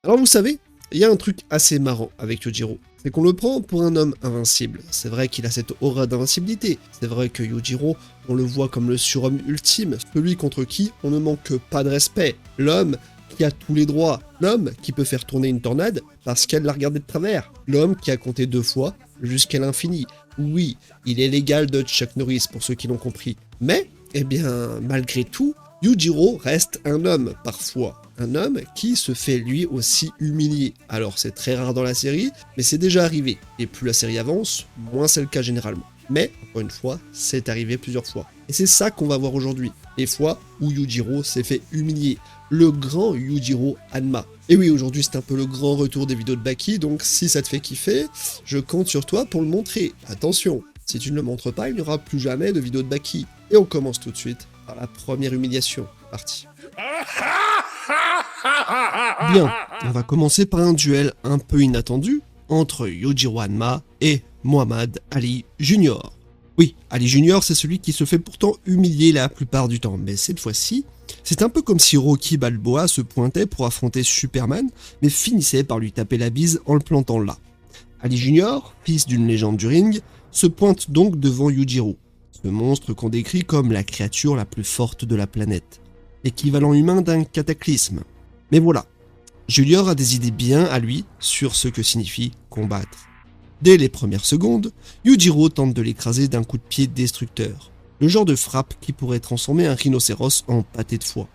Alors vous savez, il y a un truc assez marrant avec Yujiro, c'est qu'on le prend pour un homme invincible. C'est vrai qu'il a cette aura d'invincibilité, c'est vrai que Yujiro, on le voit comme le surhomme ultime, celui contre qui on ne manque pas de respect, l'homme qui a tous les droits, l'homme qui peut faire tourner une tornade parce qu'elle l'a regardé de travers, l'homme qui a compté 2 fois jusqu'à l'infini. Oui, il est l'égal de Chuck Norris pour ceux qui l'ont compris, mais, eh bien, malgré tout, Yujiro reste un homme, parfois. Un homme qui se fait lui aussi humilier. Alors c'est très rare dans la série, mais c'est déjà arrivé. Et plus la série avance, moins c'est le cas généralement. Mais, encore une fois, c'est arrivé plusieurs fois. Et c'est ça qu'on va voir aujourd'hui. Les fois où Yujiro s'est fait humilier. Le grand Yujiro Hanma. Et oui, aujourd'hui c'est un peu le grand retour des vidéos de Baki, donc si ça te fait kiffer, je compte sur toi pour le montrer. Attention, si tu ne le montres pas, il n'y aura plus jamais de vidéo de Baki. Et on commence tout de suite par la première humiliation. Parti. Bien, on va commencer par un duel un peu inattendu entre Yujiro Hanma et Muhammad Ali Jr. Oui, Ali Jr. c'est celui qui se fait pourtant humilier la plupart du temps, mais cette fois-ci, c'est un peu comme si Rocky Balboa se pointait pour affronter Superman, mais finissait par lui taper la bise en le plantant là. Ali Jr., fils d'une légende du ring, se pointe donc devant Yujiro, ce monstre qu'on décrit comme la créature la plus forte de la planète, l'équivalent humain d'un cataclysme. Mais voilà, Junior a des idées bien à lui sur ce que signifie combattre. Dès les premières secondes, Yujiro tente de l'écraser d'un coup de pied destructeur, le genre de frappe qui pourrait transformer un rhinocéros en pâté de foie.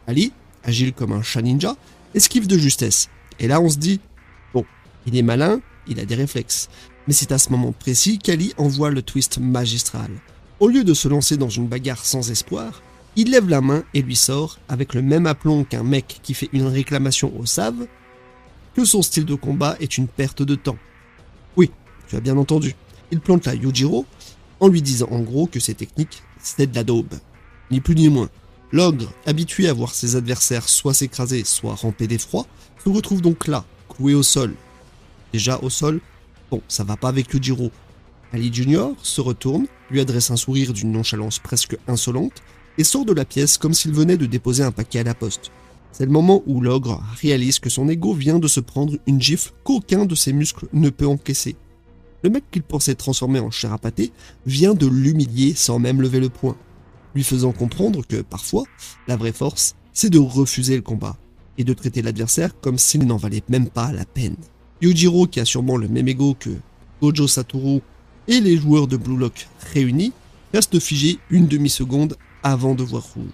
Ali, agile comme un chat ninja, esquive de justesse, et là on se dit « Bon, il est malin, il a des réflexes ». Mais c'est à ce moment précis qu'Ali envoie le twist magistral. Au lieu de se lancer dans une bagarre sans espoir, il lève la main et lui sort, avec le même aplomb qu'un mec qui fait une réclamation au SAV, que son style de combat est une perte de temps. Oui, tu as bien entendu. Il plante là Yujiro en lui disant en gros que ses techniques, c'est de la daube. Ni plus ni moins. L'ogre, habitué à voir ses adversaires soit s'écraser, soit ramper d'effroi, se retrouve donc là, cloué au sol. Déjà au sol, bon, ça va pas avec Yujiro. Ali Jr. se retourne, lui adresse un sourire d'une nonchalance presque insolente, et sort de la pièce comme s'il venait de déposer un paquet à la poste. C'est le moment où l'ogre réalise que son ego vient de se prendre une gifle qu'aucun de ses muscles ne peut encaisser. Le mec qu'il pensait transformer en chair à pâté vient de l'humilier sans même lever le poing, lui faisant comprendre que, parfois, la vraie force, c'est de refuser le combat, et de traiter l'adversaire comme s'il n'en valait même pas la peine. Yujiro, qui a sûrement le même ego que Gojo Satoru et les joueurs de Blue Lock réunis, reste figé une demi-seconde avant de voir rouge.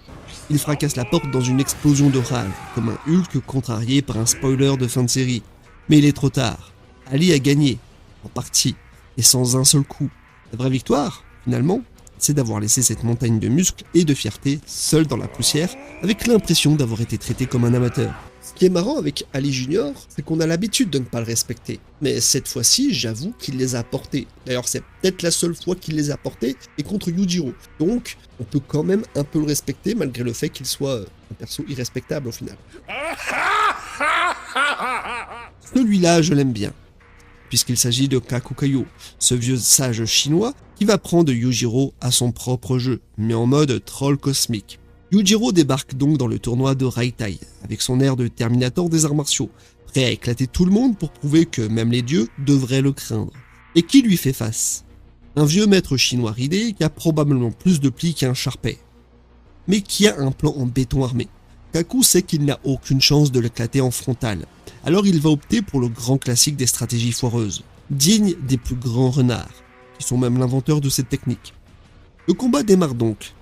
Il fracasse la porte dans une explosion de rage, comme un Hulk contrarié par un spoiler de fin de série. Mais il est trop tard. Ali a gagné, en partie, et sans un seul coup. La vraie victoire, finalement, c'est d'avoir laissé cette montagne de muscles et de fierté seule dans la poussière, avec l'impression d'avoir été traité comme un amateur. Ce qui est marrant avec Ali Junior, c'est qu'on a l'habitude de ne pas le respecter. Mais cette fois-ci, j'avoue qu'il les a portés. D'ailleurs, c'est peut-être la seule fois qu'il les a portés, et contre Yujiro. Donc, on peut quand même un peu le respecter, malgré le fait qu'il soit un perso irrespectable au final. Celui-là, je l'aime bien, puisqu'il s'agit de Kakukayo, ce vieux sage chinois qui va prendre Yujiro à son propre jeu, mais en mode troll cosmique. Yujiro débarque donc dans le tournoi de Raitai, avec son air de Terminator des arts martiaux, prêt à éclater tout le monde pour prouver que même les dieux devraient le craindre. Et qui lui fait face? Un vieux maître chinois ridé qui a probablement plus de plis qu'un Sharpei, mais qui a un plan en béton armé. Kaku sait qu'il n'a aucune chance de l'éclater en frontal, alors il va opter pour le grand classique des stratégies foireuses, digne des plus grands renards, qui sont même l'inventeur de cette technique. Le combat démarre donc,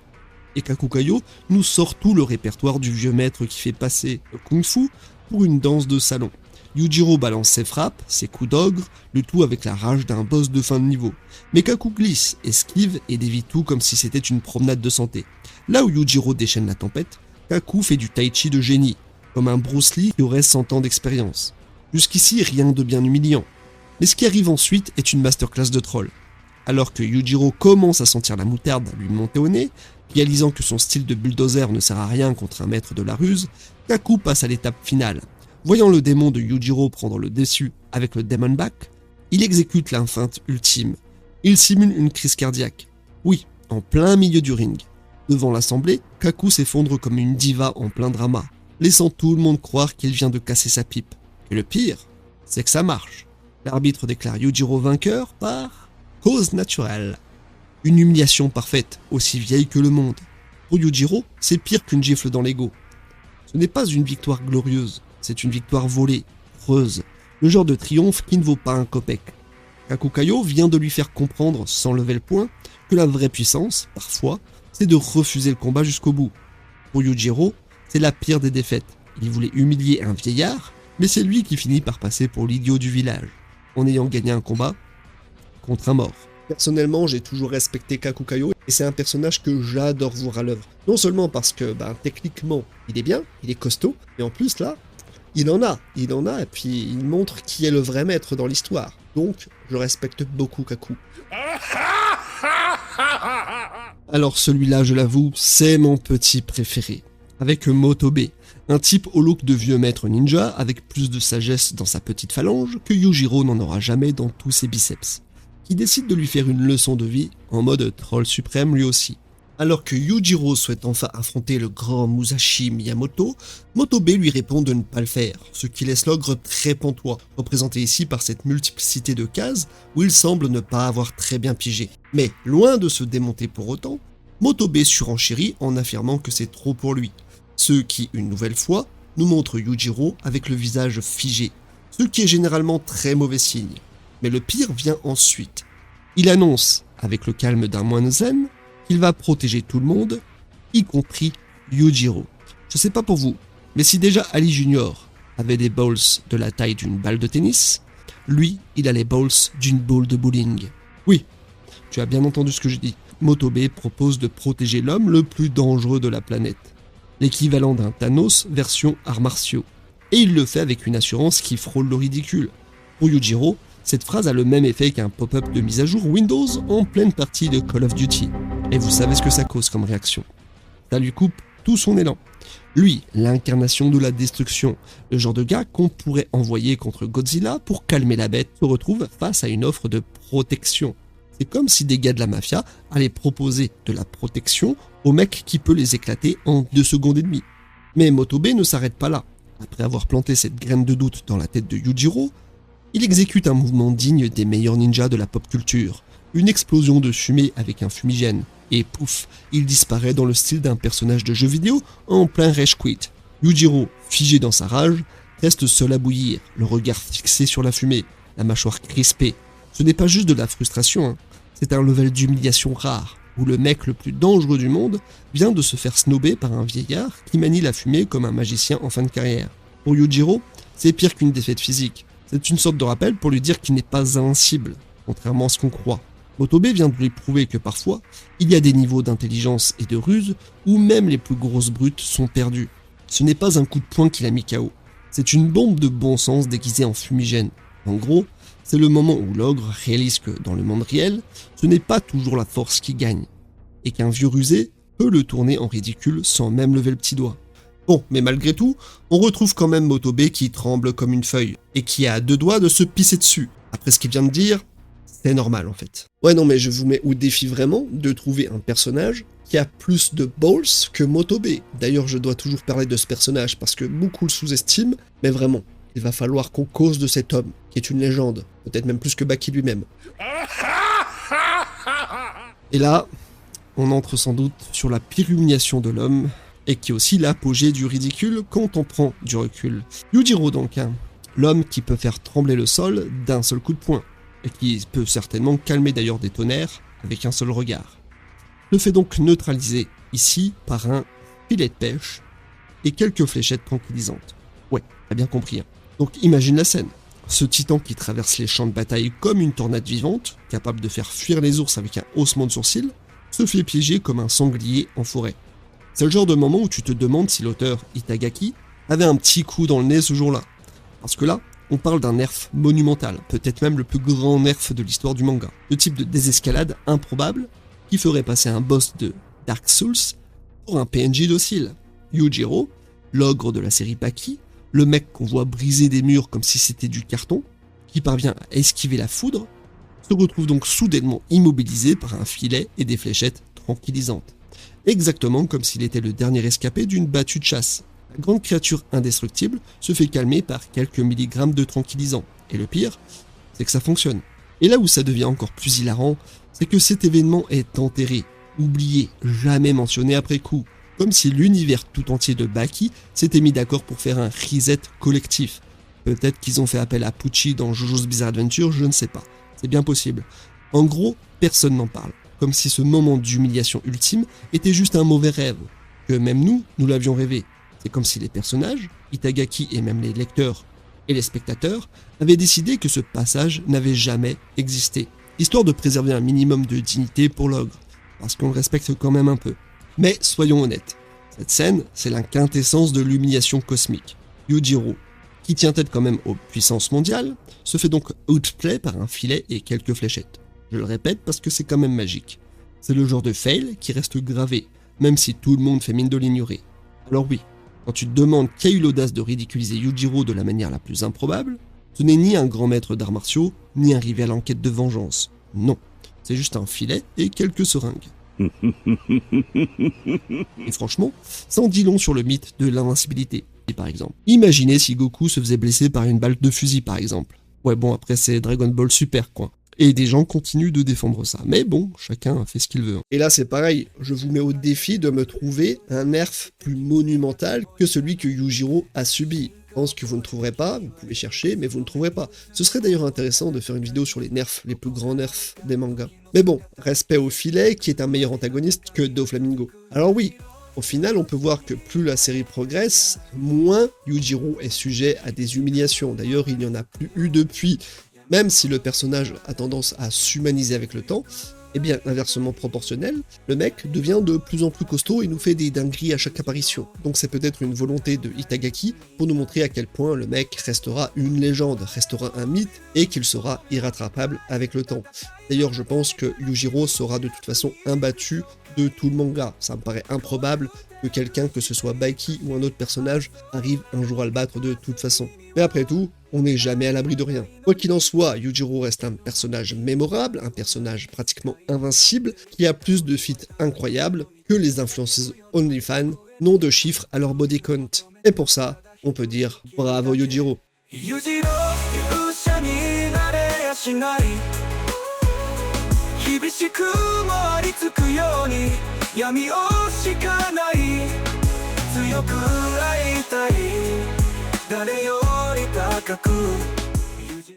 et Kakukayo nous sort tout le répertoire du vieux maître qui fait passer le kung-fu pour une danse de salon. Yujiro balance ses frappes, ses coups d'ogre, le tout avec la rage d'un boss de fin de niveau. Mais Kaku glisse, esquive et dévie tout comme si c'était une promenade de santé. Là où Yujiro déchaîne la tempête, Kaku fait du tai chi de génie, comme un Bruce Lee qui aurait 100 ans d'expérience. Jusqu'ici, rien de bien humiliant. Mais ce qui arrive ensuite est une masterclass de troll. Alors que Yujiro commence à sentir la moutarde lui monter au nez, réalisant que son style de bulldozer ne sert à rien contre un maître de la ruse, Kaku passe à l'étape finale. Voyant le démon de Yujiro prendre le dessus avec le Demon Back, il exécute la feinte ultime. Il simule une crise cardiaque. Oui, en plein milieu du ring. Devant l'assemblée, Kaku s'effondre comme une diva en plein drama, laissant tout le monde croire qu'il vient de casser sa pipe. Et le pire, c'est que ça marche. L'arbitre déclare Yujiro vainqueur par cause naturelle. Une humiliation parfaite, aussi vieille que le monde. Pour Yujiro, c'est pire qu'une gifle dans l'ego. Ce n'est pas une victoire glorieuse, c'est une victoire volée, creuse, le genre de triomphe qui ne vaut pas un copec. Kakukayo vient de lui faire comprendre, sans lever le poing, que la vraie puissance, parfois, c'est de refuser le combat jusqu'au bout. Pour Yujiro, c'est la pire des défaites. Il voulait humilier un vieillard, mais c'est lui qui finit par passer pour l'idiot du village, en ayant gagné un combat contre un mort. Personnellement, j'ai toujours respecté Kakukayo, et c'est un personnage que j'adore voir à l'œuvre. Non seulement parce que, techniquement, il est bien, il est costaud, mais en plus, là, il en a, et puis il montre qui est le vrai maître dans l'histoire. Donc, je respecte beaucoup Kaku. Alors celui-là, je l'avoue, c'est mon petit préféré. Avec Motobe, un type au look de vieux maître ninja, avec plus de sagesse dans sa petite phalange que Yujiro n'en aura jamais dans tous ses biceps, qui décide de lui faire une leçon de vie en mode troll suprême lui aussi. Alors que Yujiro souhaite enfin affronter le grand Musashi Miyamoto, Motobe lui répond de ne pas le faire, ce qui laisse l'ogre très pantois, représenté ici par cette multiplicité de cases où il semble ne pas avoir très bien pigé. Mais loin de se démonter pour autant, Motobe surenchérit en affirmant que c'est trop pour lui, ce qui, une nouvelle fois, nous montre Yujiro avec le visage figé, ce qui est généralement très mauvais signe. Mais le pire vient ensuite. Il annonce, avec le calme d'un moine zen, qu'il va protéger tout le monde, y compris Yujiro. Je sais pas pour vous, mais si déjà Ali Junior avait des balls de la taille d'une balle de tennis, lui, il a les balls d'une balle de bowling. Oui, tu as bien entendu ce que je dis. Motobe propose de protéger l'homme le plus dangereux de la planète. L'équivalent d'un Thanos version arts martiaux. Et il le fait avec une assurance qui frôle le ridicule. Pour Yujiro, cette phrase a le même effet qu'un pop-up de mise à jour Windows en pleine partie de Call of Duty. Et vous savez ce que ça cause comme réaction. Ça lui coupe tout son élan. Lui, l'incarnation de la destruction, le genre de gars qu'on pourrait envoyer contre Godzilla pour calmer la bête, se retrouve face à une offre de protection. C'est comme si des gars de la mafia allaient proposer de la protection au mec qui peut les éclater en 2 secondes et demie. Mais Motobe ne s'arrête pas là. Après avoir planté cette graine de doute dans la tête de Yujiro, il exécute un mouvement digne des meilleurs ninjas de la pop culture. Une explosion de fumée avec un fumigène. Et pouf, il disparaît dans le style d'un personnage de jeu vidéo en plein rage quit. Yujiro, figé dans sa rage, reste seul à bouillir, le regard fixé sur la fumée, la mâchoire crispée. Ce n'est pas juste de la frustration, c'est un level d'humiliation rare, où le mec le plus dangereux du monde vient de se faire snober par un vieillard qui manie la fumée comme un magicien en fin de carrière. Pour Yujiro, c'est pire qu'une défaite physique. C'est une sorte de rappel pour lui dire qu'il n'est pas invincible, contrairement à ce qu'on croit. Motobe vient de lui prouver que parfois, il y a des niveaux d'intelligence et de ruse où même les plus grosses brutes sont perdues. Ce n'est pas un coup de poing qui l'a mis KO, c'est une bombe de bon sens déguisée en fumigène. En gros, c'est le moment où l'ogre réalise que, dans le monde réel, ce n'est pas toujours la force qui gagne, et qu'un vieux rusé peut le tourner en ridicule sans même lever le petit doigt. Bon, mais malgré tout, on retrouve quand même Motobe qui tremble comme une feuille, et qui a 2 doigts de se pisser dessus. Après ce qu'il vient de dire, c'est normal en fait. Ouais non mais je vous mets au défi vraiment de trouver un personnage qui a plus de balls que Motobe. D'ailleurs je dois toujours parler de ce personnage parce que beaucoup le sous-estiment, mais vraiment, il va falloir qu'on cause de cet homme, qui est une légende, peut-être même plus que Baki lui-même. Et là, on entre sans doute sur la pire humiliation de l'homme, et qui est aussi l'apogée du ridicule quand on prend du recul. Yujiro donc, l'homme qui peut faire trembler le sol d'un seul coup de poing, et qui peut certainement calmer d'ailleurs des tonnerres avec un seul regard. Le fait donc neutraliser ici par un filet de pêche et quelques fléchettes tranquillisantes. Ouais, t'as bien compris. Donc imagine la scène. Ce titan qui traverse les champs de bataille comme une tornade vivante, capable de faire fuir les ours avec un haussement de sourcil, se fait piéger comme un sanglier en forêt. C'est le genre de moment où tu te demandes si l'auteur Itagaki avait un petit coup dans le nez ce jour-là. Parce que là, on parle d'un nerf monumental, peut-être même le plus grand nerf de l'histoire du manga. Le type de désescalade improbable qui ferait passer un boss de Dark Souls pour un PNJ docile. Yujiro, l'ogre de la série Baki, le mec qu'on voit briser des murs comme si c'était du carton, qui parvient à esquiver la foudre, se retrouve donc soudainement immobilisé par un filet et des fléchettes tranquillisantes. Exactement comme s'il était le dernier escapé d'une battue de chasse. La grande créature indestructible se fait calmer par quelques milligrammes de tranquillisant. Et le pire, c'est que ça fonctionne. Et là où ça devient encore plus hilarant, c'est que cet événement est enterré, oublié, jamais mentionné après coup. Comme si l'univers tout entier de Baki s'était mis d'accord pour faire un reset collectif. Peut-être qu'ils ont fait appel à Pucci dans JoJo's Bizarre Adventure, je ne sais pas. C'est bien possible. En gros, personne n'en parle. Comme si ce moment d'humiliation ultime était juste un mauvais rêve. Que même nous l'avions rêvé. C'est comme si les personnages, Itagaki et même les lecteurs et les spectateurs, avaient décidé que ce passage n'avait jamais existé. Histoire de préserver un minimum de dignité pour l'ogre. Parce qu'on le respecte quand même un peu. Mais soyons honnêtes, cette scène, c'est la quintessence de l'humiliation cosmique. Yujiro, qui tient tête quand même aux puissances mondiales, se fait donc outplay par un filet et quelques fléchettes. Je le répète parce que c'est quand même magique. C'est le genre de fail qui reste gravé, même si tout le monde fait mine de l'ignorer. Alors oui, quand tu te demandes qui a eu l'audace de ridiculiser Yujiro de la manière la plus improbable, ce n'est ni un grand maître d'arts martiaux, ni un rival en quête de vengeance. Non, c'est juste un filet et quelques seringues. Et franchement, ça en dit long sur le mythe de l'invincibilité, par exemple. Imaginez si Goku se faisait blesser par une balle de fusil, par exemple. Ouais bon, après c'est Dragon Ball Super, quoi. Et des gens continuent de défendre ça. Mais bon, chacun fait ce qu'il veut. Et là c'est pareil, je vous mets au défi de me trouver un nerf plus monumental que celui que Yujiro a subi. Je pense que vous ne trouverez pas, vous pouvez chercher, mais vous ne trouverez pas. Ce serait d'ailleurs intéressant de faire une vidéo sur les nerfs, les plus grands nerfs des mangas. Mais bon, respect au filet, qui est un meilleur antagoniste que Doflamingo. Alors oui, au final, on peut voir que plus la série progresse, moins Yujiro est sujet à des humiliations. D'ailleurs, il n'y en a plus eu depuis. Même si le personnage a tendance à s'humaniser avec le temps, eh bien, inversement proportionnel, le mec devient de plus en plus costaud et nous fait des dingueries à chaque apparition. Donc c'est peut-être une volonté de Itagaki pour nous montrer à quel point le mec restera une légende, restera un mythe, et qu'il sera irrattrapable avec le temps. D'ailleurs, je pense que Yujiro sera de toute façon imbattu de tout le manga. Ça me paraît improbable que quelqu'un, que ce soit Baki ou un autre personnage, arrive un jour à le battre de toute façon. Mais après tout, on n'est jamais à l'abri de rien. Quoi qu'il en soit, Yujiro reste un personnage mémorable, un personnage pratiquement invincible, qui a plus de feats incroyables que les influenceuses OnlyFans n'ont de chiffres à leur body count. Et pour ça, on peut dire bravo Yujiro.